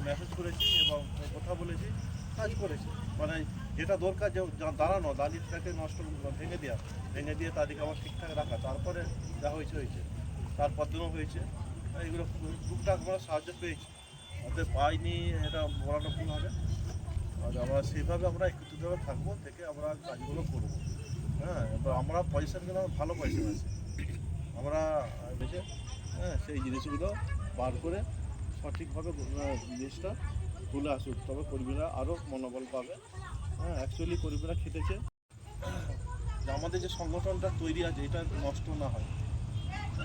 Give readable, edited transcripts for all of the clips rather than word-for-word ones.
Message করেছি এবং কথা বলেছি, কাজ করেছি। মানে যেটা দরকার যে দাঁড়ানো, দাঁড়িয়েটাকে নষ্ট ভেঙে দিয়ে তাদেরকে আবার ঠিকঠাক রাখা, তারপরে যা হয়েছে হয়েছে, তারপর দিনও হয়েছে। এইগুলো টুকটাক আমরা সাহায্য পেয়েছি, ওদের পাইনি এটা বলাটা ভুল হবে। আর আমরা সেইভাবে আমরা একত্রিতভাবে থাকবো, থেকে আমরা কাজগুলো করবো। হ্যাঁ, এবার আমরা পয়সা কিন্তু ভালো পয়সা আছে, আমরা দেখে সেই জিনিসগুলো বার করে সঠিকভাবে জিনিসটা তুলে আসুক, তবে কর্মীরা আরও মনোবল পাবে। হ্যাঁ, অ্যাকচুয়ালি কর্মীরা খেটেছে যে আমাদের যে সংগঠনটা তৈরি আছে এটা নষ্ট না হয়।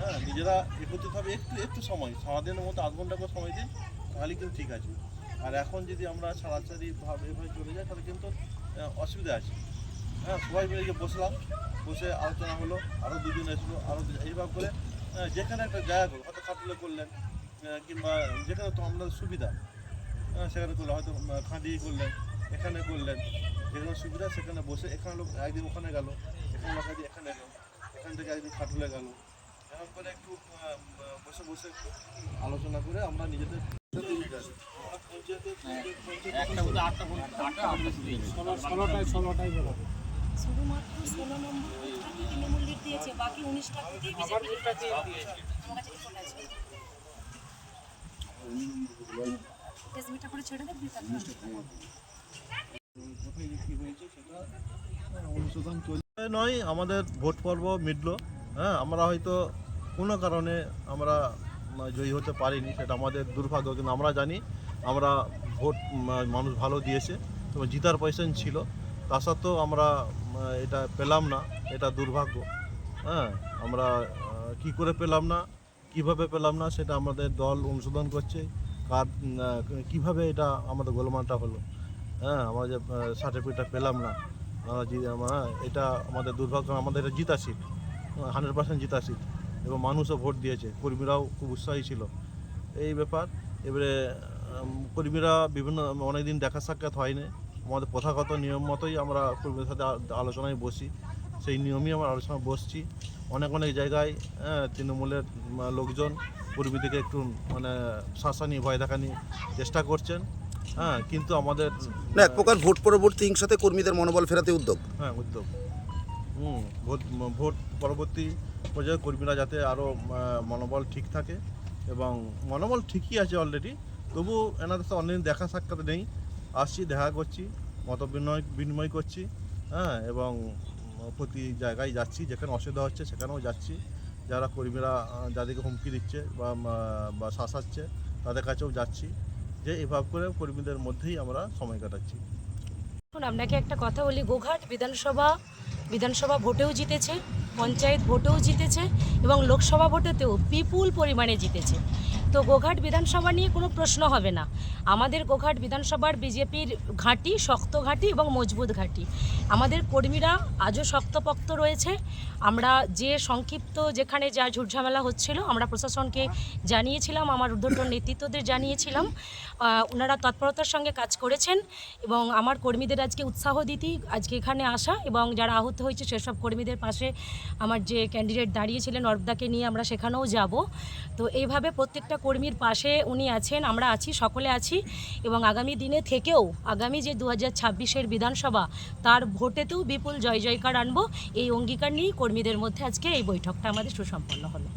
হ্যাঁ, নিজেরা একত্রিতভাবে একটু সময়, সারাদিনের মতো আধ ঘন্টা করে সময় দিন, তাহলে কিন্তু ঠিক আছে। আর এখন যদি আমরা ছাড়াছাড়িভাবে এভাবে চলে যাই তাহলে কিন্তু অসুবিধা আছে। হ্যাঁ, সবাই মিলে যে বসে আলোচনা হলো, আরও দুজন এসলো, আরও এইভাবে করে যেখানে একটা জায়গা করলো, হয়তো খাটুলে করলেন, কিংবা যেখানে তো আমাদের সুবিধা সেখানে করলে, হয়তো খাঁদিয়ে করলেন, এখানে করলেন, যেখানে সুবিধা সেখানে বসে, এখানে লোক একদিন ওখানে গেল, এখানে লোক একদিন এখানে গেল, এখান থেকে একদিন খাটুলে গেল, এরকম করে একটু বসে একটু আলোচনা করে আমরা নিজেদের শুধুমাত্র 16 নম্বর বুথটাকে তৃণমূল দিয়েছে, বাকি 19টা বুথই বিজেপি দিয়েছে। আমার কাছে রিপোর্ট আছে, টেসমিটা করে ছেড়ে দেব দিয়ে তারপর কোথায় কি হয়েছে সেটা অনুশোধন চলছে নয়। আমাদের ভোট পর্ব মিটলো। হ্যাঁ, আমরা হয়তো কোনো কারণে আমরা জয়ী হতে পারিনি, সেটা আমাদের দুর্ভাগ্য। কিন্তু আমরা জানি আমরা ভোট মানুষ ভালো দিয়েছে, তবে জিতার পয়সা ছিল, তা সত্ত্বেও আমরা এটা পেলাম না, এটা দুর্ভাগ্য। হ্যাঁ, আমরা কি করে পেলাম না, কিভাবে পেলাম না, সেটা আমাদের দল অনুশোধন করছে। কীভাবে এটা আমাদের গোলমালটা হলো। হ্যাঁ, আমরা যে সার্টিফিকেটটা পেলাম না, এটা আমাদের দুর্ভাগ্য। আমাদের এটা জিতা সিট, 100% জিতা সিট, এবং মানুষও ভোট দিয়েছে, কর্মীরাও খুব উৎসাহী ছিল এই ব্যাপার। এবারে কর্মীরা অনেক দিন দেখা সাক্ষাৎ হয়নি, আমাদের প্রথাগত নিয়ম মতোই আমরা কর্মীদের সাথে আলোচনায় বসি, সেই নিয়মই আমরা আলোচনায় বসছি। অনেক জায়গায় তৃণমূলের লোকজন কর্মীদেরকে একটু মানে শাসানি, ভয় দেখানি চেষ্টা করছেন। হ্যাঁ, কিন্তু আমাদের না, এক প্রকার ভোট পরবর্তী হিংসাতে কর্মীদের মনোবল ফেরাতে উদ্যোগ। হ্যাঁ, উদ্যোগ। ভোট পরবর্তী পর্যায়ে কর্মীরা যাতে আরও মনোবল ঠিক থাকে, এবং মনোবল ঠিকই আছে অলরেডি, তবু এনাদের সাথে অনেকদিন দেখা সাক্ষাৎ নেই, আসছি, দেখা করছি, মত বিনিময় করছি। হ্যাঁ, এবং প্রতি জায়গায় যাচ্ছি, যেখানে অসুবিধা হচ্ছে সেখানেও যাচ্ছি। যারা কর্মীরা যাদেরকে হুমকি দিচ্ছে বা শাসাচ্ছে তাদের কাছেও যাচ্ছি, যে এভাবে করে কর্মীদের মধ্যেই আমরা সময় কাটাচ্ছি। এখন আপনাকে একটা কথা বলি, গোঘাট বিধানসভা ভোটেও জিতেছে, পঞ্চায়েত ভোটেও জিতেছে, এবং লোকসভা ভোটেতেও বিপুল পরিমাণে জিতেছে। তো গোঘাট বিধানসভা নিয়ে কোনো প্রশ্ন হবে না। আমাদের গোঘাট বিধানসভার বিজেপির ঘাঁটি, শক্ত ঘাঁটি এবং মজবুত ঘাঁটি। আমাদের কর্মীরা আজও শক্তপোক্ত রয়েছে। আমরা যে সংক্ষিপ্ত যেখানে যা ঝুটঝামেলা হচ্ছিল, আমরা প্রশাসনকে জানিয়েছিলাম, আমার ঊর্ধ্বতন নেতৃত্বদের জানিয়েছিলাম, ওনারা তৎপরতার সঙ্গে কাজ করেছেন, এবং আমার কর্মীদের আজকে উৎসাহ দিতেই আজকে এখানে আসা, এবং যারা আহত হয়েছে সেসব কর্মীদের পাশে আমার যে ক্যান্ডিডেট দাঁড়িয়েছিলেন অর্পদাকে নিয়ে আমরা সেখানেও যাব। তো এইভাবে প্রত্যেকটা কর্মীর পাশে উনি আছেন, আমরা আছি, সকলে আছি, এবং আগামী দিনে থেকেও আগামী যে 2026-এর বিধানসভা, তার ভোটেতেও বিপুল জয় জয়কার আনবো, এই অঙ্গীকার নিয়েই কর্মীদের মধ্যে আজকে এই বৈঠকটা আমাদের সুসম্পন্ন হলো।